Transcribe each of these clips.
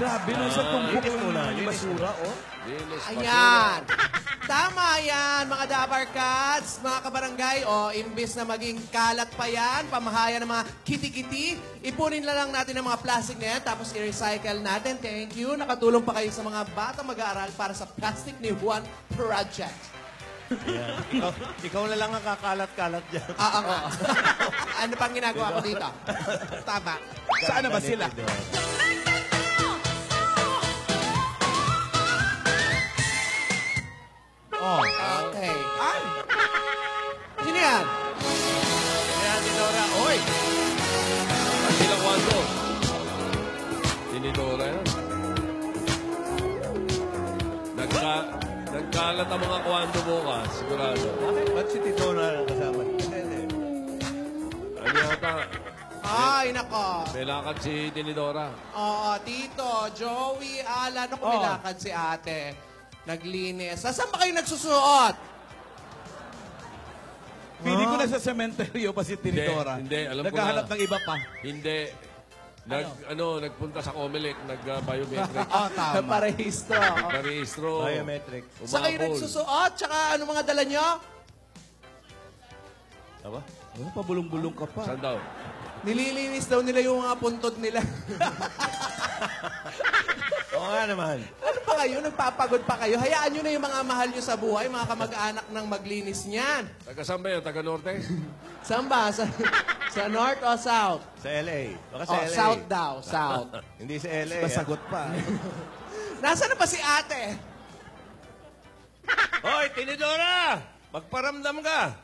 Grabe, nung sa tumbok yung basura, oh. Ayan. Tama yan, mga Dabar Cats, mga kabarangay. O, imbis na maging kalat pa yan, pamahaya ng mga kiti-kiti, ipunin na lang natin ang mga plastic na yan, tapos i-recycle natin. Thank you. Nakatulong pa kayo sa mga batang mag-aaral para sa Plastic ni Juan Project. Yeah. Ikaw na lang ang kakalat-kalat dyan. Ano pang ginagawa ko dito? Tama. Saan na ba sila? Oh. Okay. Ay! Sino yan? Kaya, Tinidora. Oy! At silang wando. Tinidora yan. Nagkalat ang mga kwando bukas, sigurado. Ba't si Tinidora ang kasama? Hindi. Ano yata? Ay, nako. May lakad si Tinidora. Oo, Tito, Joey, Alan. Ako, may lakad si ate. Naglinis. Saan ba kayo nagsusuot? Pili ko na sa sementeryo pa si Tinidora. Hindi, alam ko Naghahanap na. ng iba pa. Hindi. Nagpunta sa Comelec, nag-biometric. Tama. Parehistro. Parehistro. Biometric. Saan kayo nagsusuot? Tsaka ano mga dala nyo? Aba? Oh, pabulong-bulong ka pa. Saan daw? Nililinis daw nila yung mga puntod nila. Oo nga naman. Ano pa kayo? Nagpapagod pa kayo? Hayaan nyo na yung mga mahal nyo sa buhay, mga kamag-anak ng maglinis niyan. Taga saan ba yun? Taga Norte? Saan ba? Sa North o South? Sa LA. Baka sa LA. South daw. South. Hindi sa LA. Masagot pa. Nasaan na ba si ate? Hoy, Tinidora! Magparamdam ka!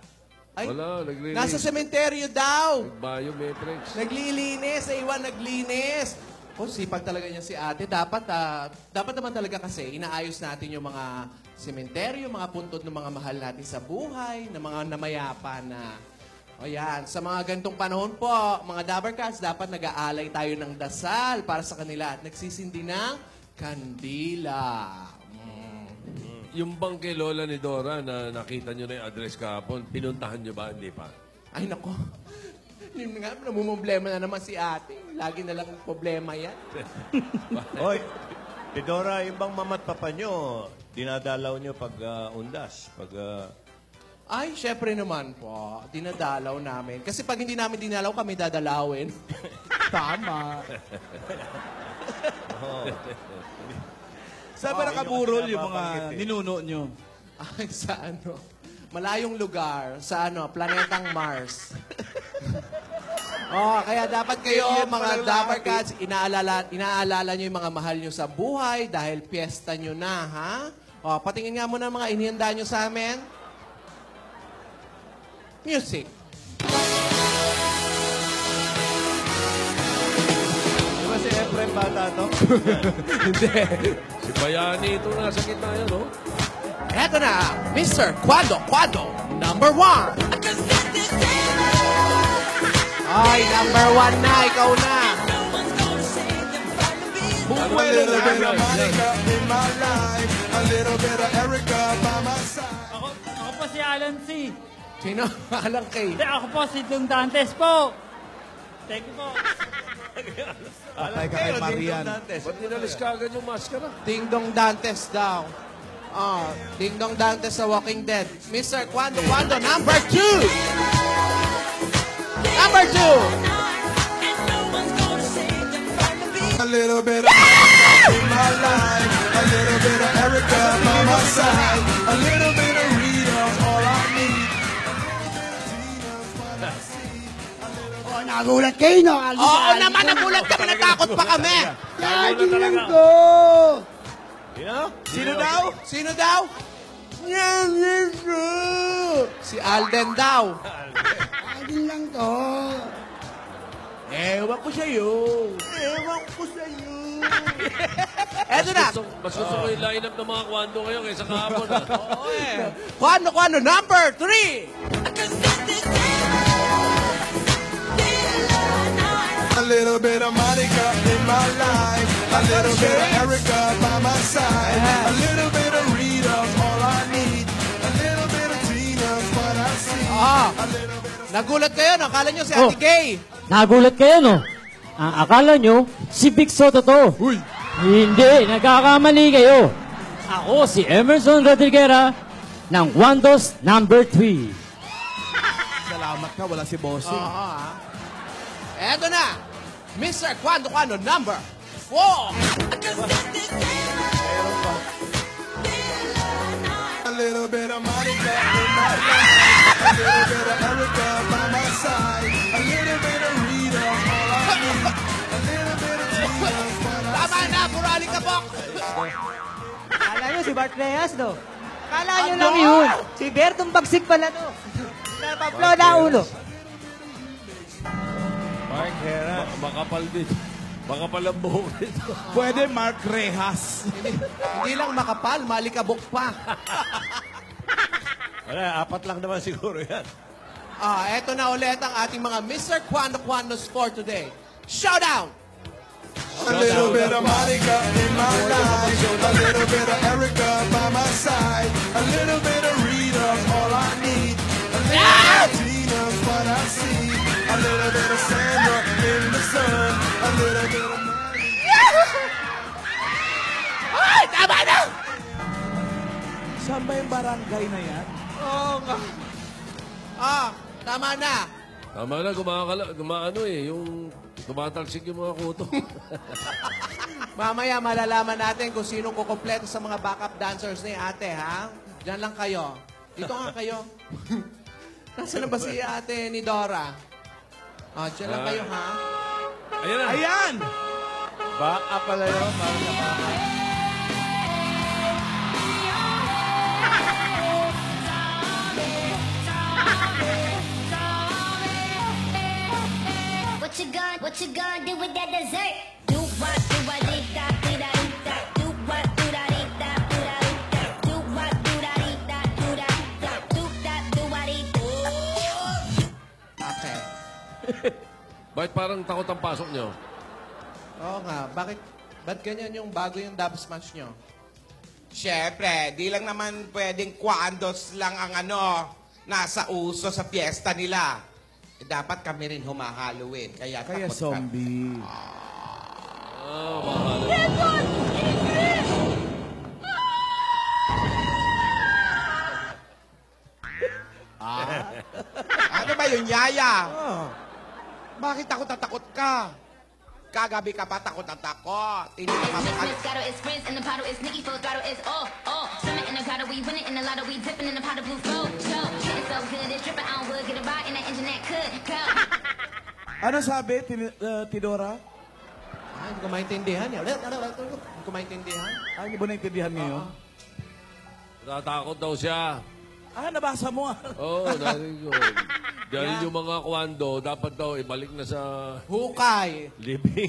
Ay, Wala, naglilinis. nasa sementeryo daw. Biometrics. Naglilinis. Sa iwan, naglinis. Oh, sipag talaga niya si ate. Dapat naman talaga kasi inaayos natin yung mga sementeryo, mga puntod ng mga mahal natin sa buhay, ng mga namayapa na. O yan, sa mga gantong panahon po, mga Dabar Cats, dapat nag-aalay tayo ng dasal para sa kanila at nagsisindi ng kandila. Yung bang kay Lola ni Dora na nakita nyo na yung address kahapon, pinuntahan nyo ba? Hindi pa. Ay, nako. Yun nga, namumblema na naman si ate. Lagi na lang problema yan. Hoy, Tinidora, yung bang mama't papa nyo, dinadalaw nyo pag undas? Pag... Ay, syempre naman po. Dinadalaw namin. Kasi pag hindi namin dinalaw, kami dadalawin. Tama. Saan ba nakaburol yung mga ninuno nyo? Ay, sa ano? Malayong lugar. Sa ano? Planetang Mars. Kaya dapat kayo, mga Dabar Cats, inaalala nyo yung mga mahal nyo sa buhay dahil piyesta nyo na, ha? Patingin nga muna mga inihanda nyo sa amin. Music. Di ba si Efren bata to? Hindi. Si Bayani ito nasa gitna yun, no? Eto na, Mr. Quado, number 1. Ay, number 1 na, ikaw na. Ano na Ako po si Alan C. Sino? Alang kay. Hindi, ako po si Dung Dantes po. Thank you po. Patay ka kay Marian. Ba't ninalis ka agad yung maskara? Ding Dong Dantes daw. Ding Dong Dantes sa Walking Dead. Mr. Quando, number 2. Number 2. A little bit of in my life, a little bit of Erica by my side, a little bit of Rita's all I need. Nagulat kayo, no? Oo naman, nagulat kami, natakot pa kami. Lagi lang ko! Sino daw? Sino daw? Si Alden daw. Lagi lang to. Ewan ko sa'yo. Eto na. Mas gusto ko yung line-up ng mga kwando kayo kaysa kahapon. Oo eh. Quando, number 3. A little bit of Monica in my life, a little bit of Erica by my side, a little bit of Rita's all I need, a little bit of Tina's what I see. A little bit of Nagulat kayo, no? Akala nyo si Ate Gay. Nagulat kayo, no? Akala nyo, si Big Soto to. Uy. Hindi, nagkakamali kayo. Ako si Emerson Rodriguera ng Wandos number 3. Salamat ka, wala si Bossing. Oo, ha? Eto na, Mr. Kwando Kwando number 4. A little bit of Monica in my life. A little bit of Erica by my side. A little bit of Rita, all I need. A little bit of Tina's what I Tama na, Purali Kabok. Kala nyo si Bart Reyes, no? Kala nyo lang yun. Si Bertong Bagsik pala, no? Napaplo na ulo. Mark Hera. Makapal din. Makapal ang buhok nito. Pwede Mark Rehas. Hindi lang makapal, malikabok pa. Wala, 4 lang naman siguro yan. Eto na ulit ang ating mga Mr. Kwando Kwandos for today. Showdown! A little bit of Monica in my life. A little bit of Erica by my side. A little bit of Rita's all I need. A little bit of Tina's what I see. A little bit of Sandra in the sun. A little bit of Ay, tama na! Saan ba yung barangay na yan? Oo nga. Tama na. Tama na, gumaano eh. Yung tumatalsik yung mga kuto. Mamaya malalaman natin kung sino kukumpleto sa mga backup dancers ni ate, ha? Diyan lang kayo. Dito nga kayo. Nasaan na ba si ate ni Dora? Diyan lang kayo, ha? Ayan na. Ayan! Baka pala yun, What you gonna do with that dessert? Do what, do what, do that, do that, do that. Do what, do that, do that, do that, do that. Do what, do that, do that, do that, do that, do what, do. Okay. Bakit parang takot ang pasok nyo? Oo nga. Ba't ganyan yung bago yung dub smash nyo? Siyempre, di lang naman pwedeng kwandos lang ang nasa uso sa fiesta nila. Dapat kami rin humahaluin. Kaya Kaya takot ka. zombie. Ano ba yun, Yaya? Bakit takot na takot ka? Kagabi ka pa takot na takot. Hindi ka pa Moscato is Prince and the bottle is Nicki, full throttle is swimming in the grotto, we winning in the lotto, we dipping in the pot of blue flow. Getting so good, it's dripping on wood, get a ride in that engine that could go. Ano sabi, Tidora? Hindi ko maintindihan. Hindi ko maintindihan. Hindi mo naintindihan ngayon? Natatakot daw siya. Nabasa mo ah. Oo, narinig ko. Dahil yung mga kwando, dapat daw ibalik na sa Hukay. living.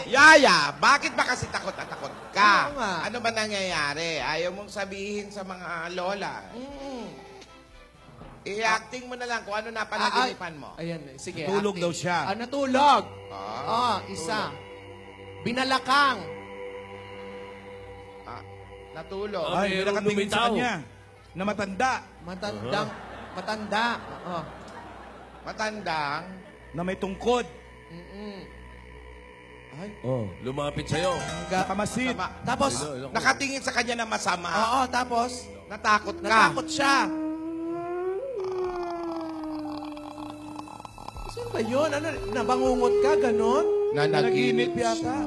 Yaya, bakit ba kasi takot na takot ka? Oo nga. Ano ba nangyayari? Ayaw mong sabihin sa mga lola. I-acting mo na lang kung ano napanaginipan mo. Ayan, sige. Natulog acting. daw siya. Natulog. Isa. Binalakang. Natulog. Ay, may mayroong nakatingin sa lumitaw. kanya. Na matanda. Matanda. Matandang. Na may tungkod. Ay. Lumapit sa'yo. Nakamasid. Tapos, Nakatingin sa kanya na masama. tapos, Natakot ka. natakot siya. Saan ba yun? Nabangungot ka, ganon? Nanaginip yata.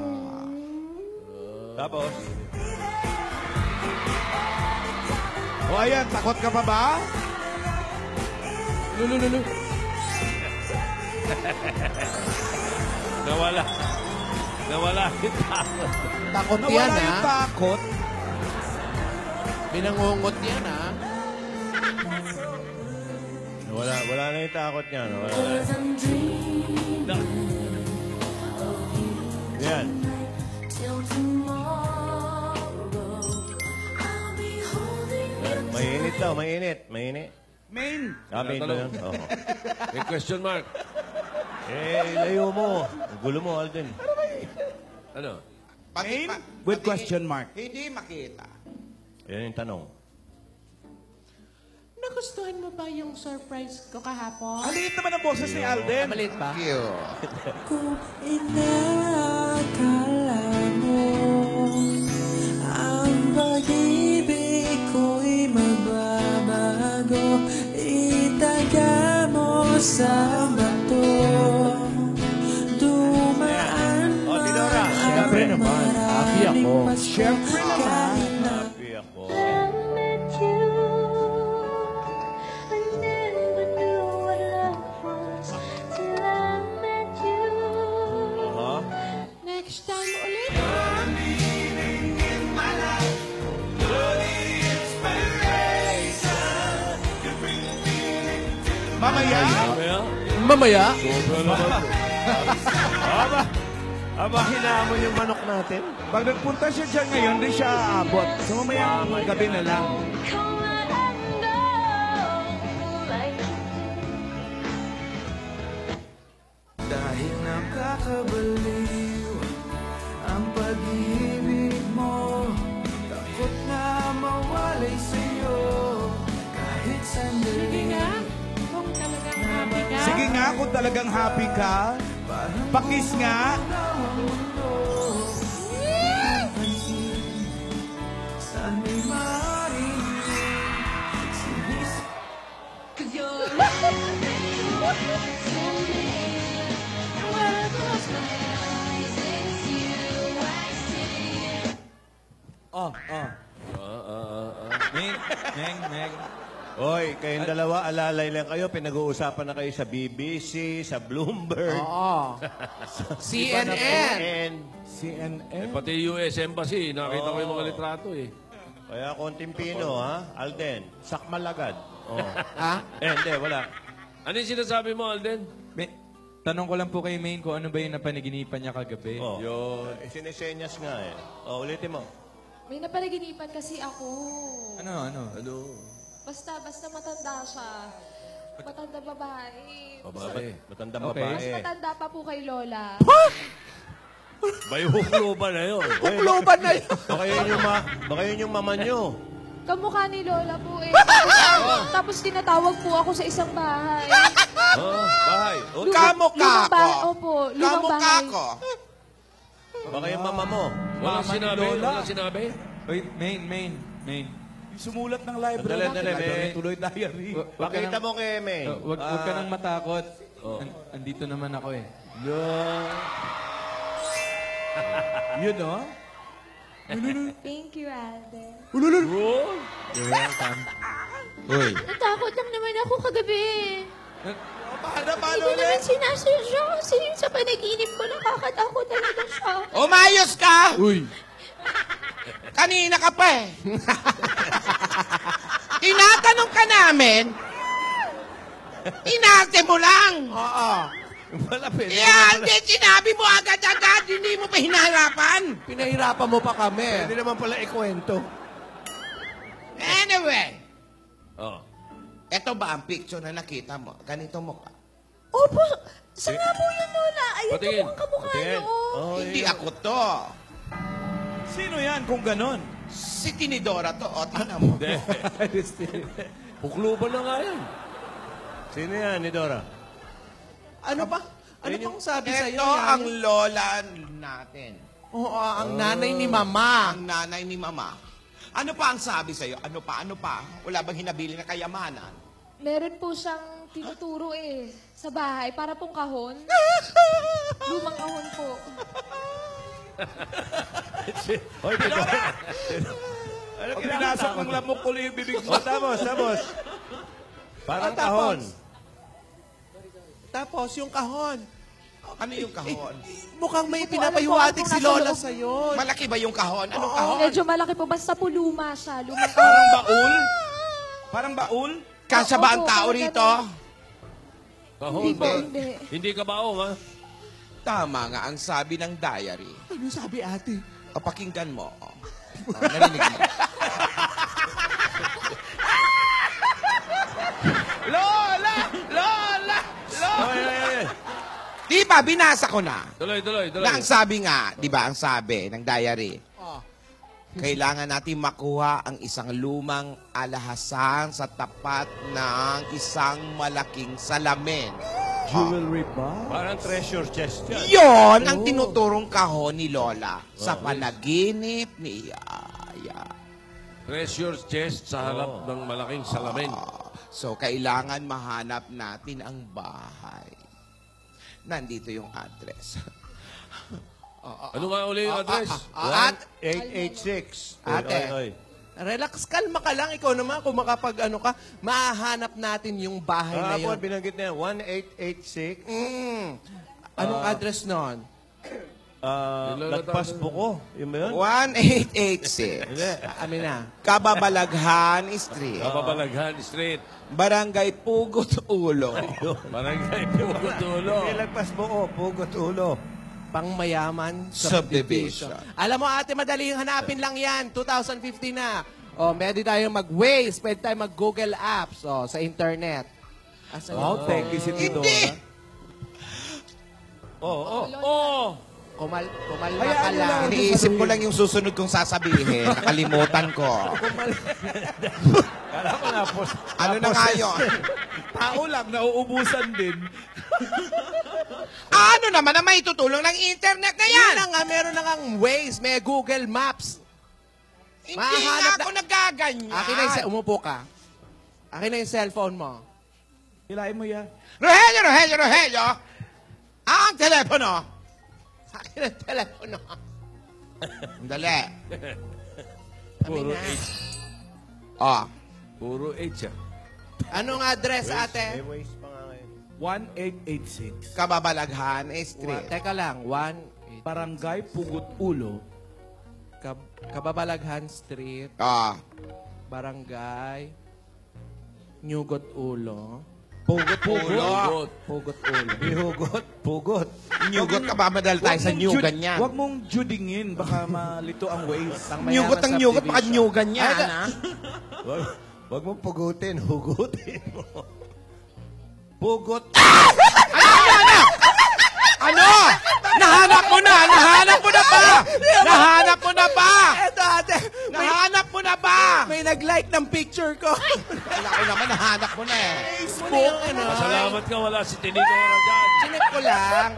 Tapos, Ayan, takot ka pa ba? Lulululu. Nawala. Nawala yung takot. Takot yan, Nawala yung ha? takot. Binangungot yan, ha? wala na yung takot niya. Wala na. Yan. Mainit daw, mainit. Mainit. Main. Main ba yun? Oo. May question mark. Layo mo. Ang gulo mo, Alden. Ano? Main with question mark. Hindi makita. Yan yung tanong. Nagustuhan mo ba yung surprise ko kahapon? Ang liit naman ang boses ni Alden. Maliit ba? Cute. Kung inakala sa bato. Dumaan O, Tidora. Siyempre naman, happy ako. Siyempre naman. Happy ako. Aha. Next time ulit. Mamaya. Mamaya? Aba, hinahamon yung manok natin. Pag nagpunta siya dyan ngayon, di siya aabot. So mamaya gabi na lang. Dahil nakakabaliw ang pag-ibig mo, takot na mawalay sa'yo kahit sandali. Sige nga, kung talagang happy ka. Sige nga, kung talagang happy ka, pakis nga. Saan may marinig Meng. Oy, kayong dalawa, alalay lang kayo. Pinag-uusapan na kayo sa BBC, sa Bloomberg. Oo. CNN. And, CNN. Pati US Embassy, nakita ko yung mga litrato eh. kaya konting Pino, ha? Alden, sakmalagad. Oh. Ha? Hindi, wala. Ano yung sinasabi mo, Alden? Tanong ko lang po kay Maine kung ano ba yung napanaginipan niya kagabi. Oh. Yun. Sinesenyas nga eh. Oh, ulitin mo. May napanaginipan kasi ako. Ano? Basta matanda siya. Matanda babae. Babae. Matandang Okay. Mas babae. matanda pa po kay Lola. Bayuklo ba na yun? Kukloban na yun. Baka yun yung mama nyo. Kamukha ni Lola po eh. Tapos tinatawag po ako sa isang bahay. Oh, bahay. Oh, Kamukha ko. Opo, lumang Kamukha bahay. ko. baka yung mama mo. Walang Mama ni sinabi? Lola. Walang sinabi? Oy, Maine. Sumulat ng library. Dali. Tuloy diary. Pakita mo kay May. Wag ka nang matakot. Andito naman ako eh. Yun, no? Thank you, Alden. You're welcome. Uy. Natakot lang naman ako kagabi. Paano Hindi ko naman sinasadya kasi sa panaginip ko nakakatakot talaga siya. Umayos ka! Uy. Kanina ka pa eh. Tinatanong ka namin, inarte mo lang. Oo. Malapit. Hindi, sinabi mo agad-agad, hindi mo pa hinaharapan. Pinahirapan mo pa kami. Hindi naman pala ikwento. Anyway, Oh. eto ba ang picture na nakita mo? Ganito mo ka. Opo, saan nga po yun, Lola? Ayun Patingin. po ang kamukha Patingin. niyo. Oh. Oh, Hindi ako to. Sino yan kung ganon? Si Tinidora to. O, tingnan mo. Puklo ba na nga yan? Sino yan, ni Dora? Ano ba? Ano pang sabi sa'yo? Ito ang lola natin. Oo, ang nanay ni Mama. Ang nanay ni Mama. Ano pa ang sabi sa'yo? Ano pa? Wala bang hinabili na kayamanan? Meron po siyang tinuturo eh sa bahay para pong kahon. Lumang kahon po. Hoy, Tidora. Ano Pag pinasok ng lamok ko yung bibig mo. Tapos. Parang kahon. Tapos, yung kahon. Ano yung kahon? Mukhang may Ano po, pinapayuwatig ano si po, Lola nasa sa'yo. Malaki ba yung kahon? Anong Oo, kahon? medyo malaki po. Basta po luma siya. Lumang Parang kahon. baul? Parang baul? Kasya ba ang Opo, tao parang rito? Kahon. Hindi po, hindi. Hindi ka baong, ha? Tama nga ang sabi ng diary. Ano sabi ate? O, pakinggan mo. Narinig mo. Lola! Ay. Di ba, binasa ko na. Tuloy. Na ang sabi nga, di ba, ang sabi ng diary, kailangan natin makuha ang isang lumang alahasan sa tapat ng isang malaking salamin. Jewelry ba? Parang treasure chest yan. Yon ang tinuturong kahon ni Lola sa panaginip ni Yaya. Treasure chest sa harap ng malaking salamin. So, kailangan mahanap natin ang bahay. Nandito yung address. Ano nga uli yung address? 886. Ate. Relax, kalma ka lang. Ikaw naman, kung makapag-ano ka, mahanap natin yung bahay na yun. Binanggit na yan, 1886. Anong address nun? Lagpas Buko. Yun ba yun? 1886. Hindi. Amin na. Kababalaghan Street. Kababalaghan Street. Barangay Pugot Ulo. Barangay Pugot Ulo. Hindi, Lagpas Buko, Pugot Ulo. Pangmayaman Subdivision. Alam mo, ate, madaling hanapin lang yan. 2015 na. O, pwede tayo mag-Waze, pwede tayo mag-Google Apps sa internet. Wow, thank you si Tidora. Hindi! Kumalma Hayaan ka mo lang. lang. Iniisip ko lang yung susunod kong sasabihin. Nakalimutan ko. Kala ko na, Ano na nga yun? Tao lang, nauubusan din. Ano naman na may tutulong ng internet na yan? Yan na nga, meron na nga Waze, may Google Maps. Hindi Mahanap na ako nagaganyan. Akin na yung umupo ka. Akin na yung cellphone mo. Hilahin mo yan. Rogelio! Ang telepono! Akin na yung telepono. Dali. Puro na. H. Oh. Puro H ah. Anong address, ate? May Waze pa nga ngayon. 1886. Kababalaghan Street. Teka lang, Barangay Pugot Ulo. Kababalaghan Street, Ah. Barangay, Nyugot Ulo. Pugot Ulo. Pugot Ulo. Bihugot, Pugot. Nyugot ka ba? Madal tayo sa nyugan yan. Huwag mong judingin. Baka malito ang ways. Nyugot ang nyugot. Baka nyugan yan, ha? Wag mong pugutin, hugutin mo. Pugot. Ano? Nahanap mo na! Nahanap mo na ba? Nahanap mo na ba? Eto, ate. Nahanap mo na ba? May nag-like ng picture ko. Wala ko naman, nahanap mo na eh. Facebook. Pasalamat ka, wala si Tinidora dyan. Sinek ko lang.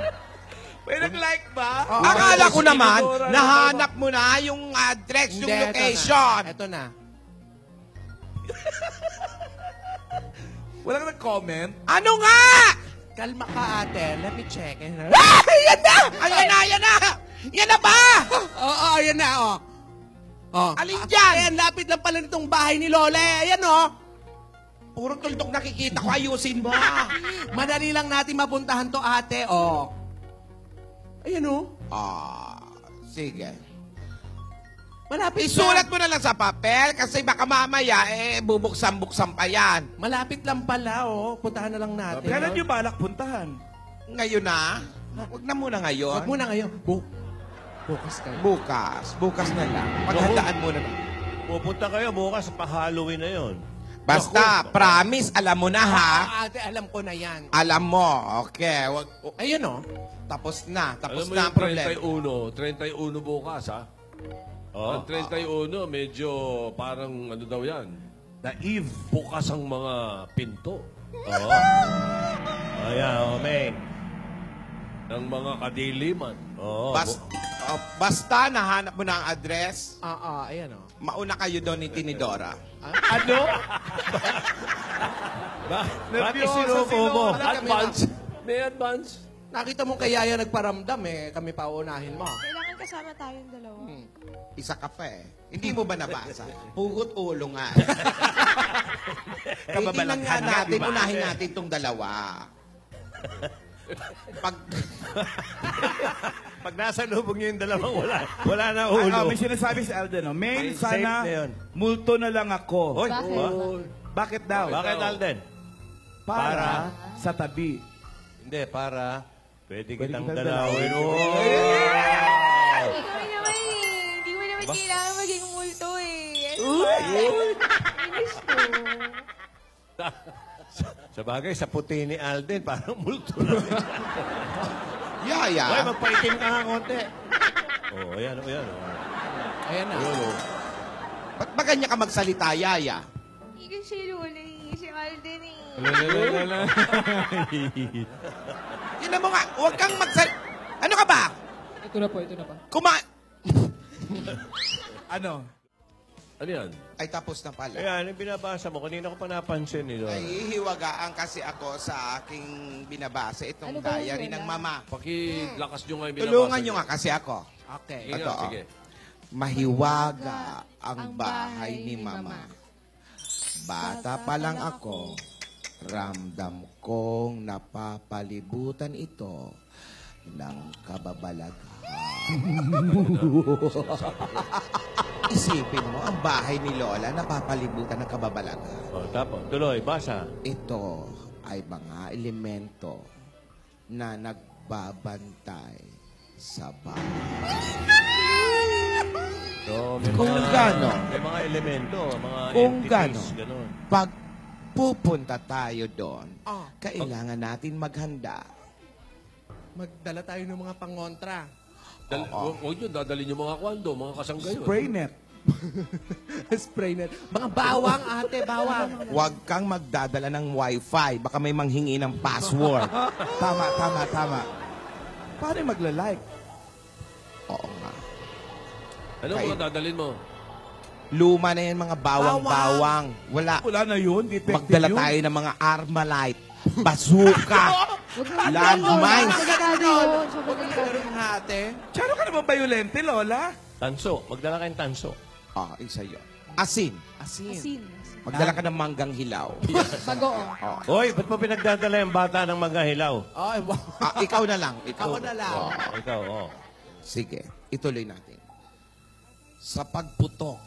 May nag-like ba? Akala ko naman, nahanap mo na yung address, yung Hindi, location. Ito na. Walang nag-comment. Ano nga? Kalma ka, ate. Let me check. Yan na! Ayan na, ayan na! Yan na ba? Oo, ayan na, oh. Alin dyan? Ayan, lapit lang pala nitong bahay ni Lola. Ayan, oh. Puro tuldok nakikita ko, ayusin mo. Madali lang natin mapuntahan to, ate, oh. Ayan, oh. Sige. Malapit Isulat mo na lang sa papel kasi baka mamaya, bubuksan-buksan pa yan. Malapit lang pala, oh. Puntahan na lang natin. Kailan nyo balak puntahan? Ngayon na? Huwag na muna ngayon. Huwag muna ngayon. Bukas kayo. Bukas na lang. Paghandaan muna na. Pupunta kayo bukas pa Halloween na yon. Basta, promise, alam mo na ha. Ate, alam ko na yan. Alam mo, okay. Ayun, oh. Tapos na Alam mo na yung ang problema. 31 bukas ha? Ang 31, medyo parang ano daw yan? Naive. Bukas ang mga pinto. Ayan, May. Ng mga kadiliman. Basta nahanap mo na ang address, Ayan, oh. mauna kayo doon ni Tinidora. Ano? Bakit sinuko mo? Advance. May advance. Nakita mo kay Yaya nagparamdam, kami paunahin mo. Kailangan kasama tayong dalawa. Isa ka pa eh. Hindi mo ba nabasa? Pugot ulo nga. Kababalaghan nga natin, unahin natin itong dalawa. Pag nasa lubog niyo yung dalawang wala na ulo. May sinasabi si Alden. Main, Safe sana na yun. multo na lang ako. Oy, Bakit daw? Bakit, Alden? Para sa tabi. Hindi, para pwede kitang kitang dalawin. Ikaw naman Hindi mo naman kailangan maging multo Finish ko. Sa bagay, sa puti ni Alden, parang multo na. Yaya. Hoy, magpaitim ka nga konti. Ayan. Ayan na. Ba't ba ganyan ka magsalita, Yaya? Hindi ko si Lola Si Alden Tingnan mo nga, huwag kang magsalita. Ano ka ba? Ito na po. Ano? Ano yan? Ay, tapos na pala. Ayan, yung binabasa mo. Kanina ko pa napansin ni Lola. Ay, hiwagaan kasi ako sa aking binabasa itong Ano ba yun, diary Lola? ng mama. Pakilakas nyo nga yung binabasa. Tulungan nyo nga kasi ako. Okay. Sige nga, Ito, sige. Mahiwaga ang bahay ni mama. Bata pa lang ako, ramdam kong napapalibutan ito ng kababalagan. Isipin mo, ang bahay ni Lola napapalibutan ng kababalagan. O, tapos, tuloy, basa. Ito ay mga elemento na nagbabantay sa bahay. So, may Kung mga, gano. May mga elemento, mga Kung entities, gano. gano'n. Pag pupunta tayo doon, kailangan natin maghanda. Magdala tayo ng mga pangontra. Huwag nyo, dadalhin yung mga kwando, mga kasanggayon. Spray net. Spray net. Mga bawang, ate, bawang. Huwag kang magdadala ng wifi. Baka may manghingi ng password. Tama. Paano yung magla-like? Oo nga. Ano mga dadalhin mo? Luma na yan mga bawang-bawang. Wala na yun. Defective Magdala yun. tayo ng mga Armalite, bazooka, landmines. Pero ate. Tsano ka naman violente, Lola? Tanso. Magdala kayong tanso. Isa yun. Asin. Asin. Magdala ka ng manggang hilaw. Bagoong. Hoy, ba't mo pinagdadala yung bata ng maghahilaw? Ay, wow. Ikaw na lang. Ako na lang. Ikaw, oh. Sige, ituloy natin. Sa pagputok,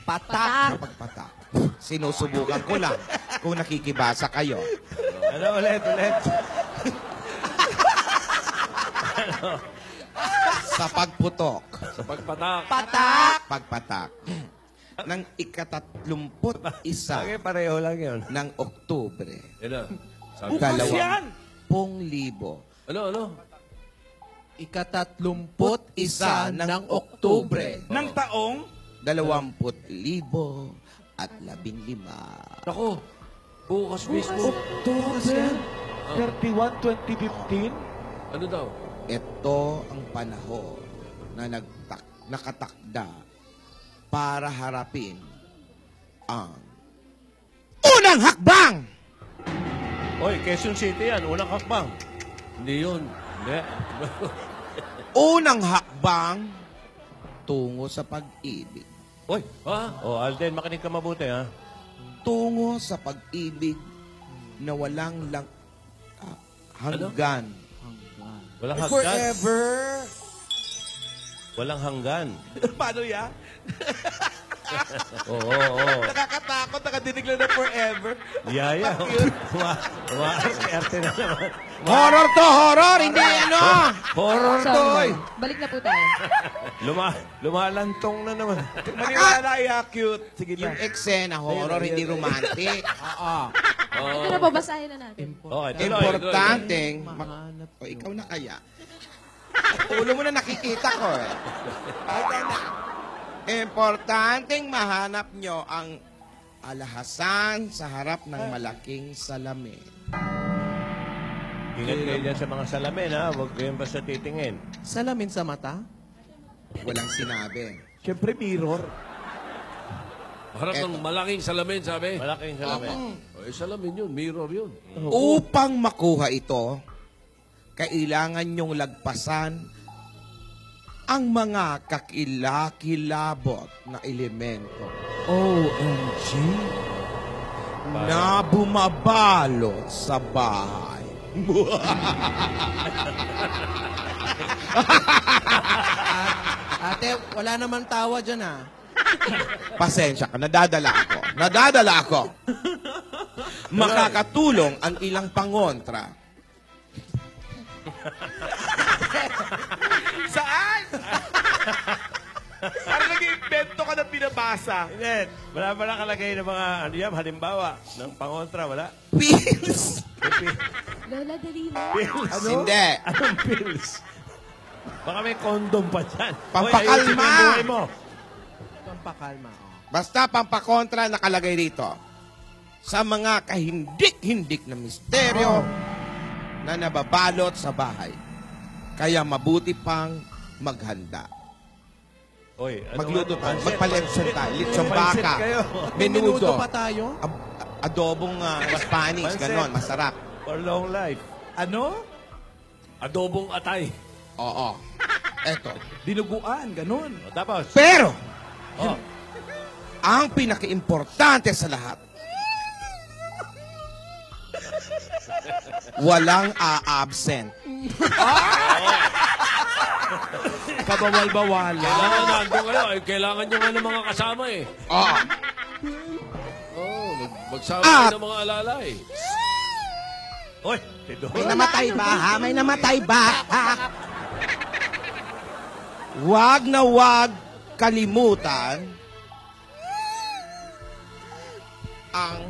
Patak. sa pagpatak, sinusubukan ko lang kung nakikibasa kayo. Ano ulit? Sa pagputok, Sa pagpatak. Patak. pagpatak, ng ika-31 Okay, pareho lang yun. ng Oktubre, Yan na. Sabi. Bukas yan. 20,000 Ano? Ika-31 ng Oktubre. Ng taong 20,015. Ako, bukas mismo. October 31, 2015. Ano daw? Ito ang panahon na nakatakda para harapin ang unang hakbang! Hoy, Quezon City yan. Unang hakbang. Hindi yun. Hindi. Unang hakbang tungo sa pag-ibig. Hoy. Ha? Oh, Alden, makinig ka mabuti, ha? Tungo sa pag-ibig na walang hanggan. Walang hanggan. Forever. Walang hanggan. Paano yan? Oo. Nakakatakot, nakadinig lang na forever. Yaya. Arte na naman. Horror to, horror! Hindi ano! Horror to, oy. Balik na po tayo. Lumalantong na naman. Maniwala cute. Sige na. Yung eksena, horror, hindi romantic. Ito na po, basahin na natin. Okay, tuloy. Importanteng, ikaw na kaya. Ulo mo na nakikita ko eh. Ikaw na. Importanteng mahanap nyo ang alahasan sa harap ng malaking salamin. Ingat kayo dyan sa mga salamin, ha? Huwag kayong basta titingin. Salamin sa mata? Walang sinabi. Siyempre, mirror. Harap ng malaking salamin, sabi. Malaking salamin. Salamin yun, mirror yun. Upang makuha ito, kailangan nyong lagpasan ang mga kakilakilabot na elemento OMG. na bumabalot sa bahay. Ate, wala naman tawa dyan, ah. Pasensya ka, nadadala ako. Makakatulong ang ilang pangontra. Saan? Parang nag-invento ka ng pinabasa. Hindi. Wala ba nakalagay ng mga, ano yan, halimbawa, ng pangontra, wala? Pills! Lola, dali na. Pills? Ano? Hindi. Anong pills? Baka may condom pa dyan. Pampakalma! Hoy, ayusin mo yung buhay mo. Pampakalma, oh. Basta pampakontra nakalagay rito. Sa mga kahindik-hindik na misteryo na nababalot sa bahay. Kaya mabuti pang maghanda. Oy, Magluto tayo. Pansit, Magpa-lechon tayo. Lechon Pansit baka. kayo. Menudo. pa tayo? Adobong Spanish. Pansit. Ganon. Masarap. For long life. Ano? Adobong atay. Oo. Eto. Dinuguan, ganun. O, tapos. Pero, Oh. ang pinaka-importante sa lahat, walang a-absent. Kabawal-bawalan. Kailangan nandun kayo. Ay, kailangan nyo nga ng mga kasama eh. Oo. Oh, magsama Ah. kayo ng mga alalay. Oy, Tidora. May namatay ba, ha? May namatay ba, ha? Wag na wag kalimutan ang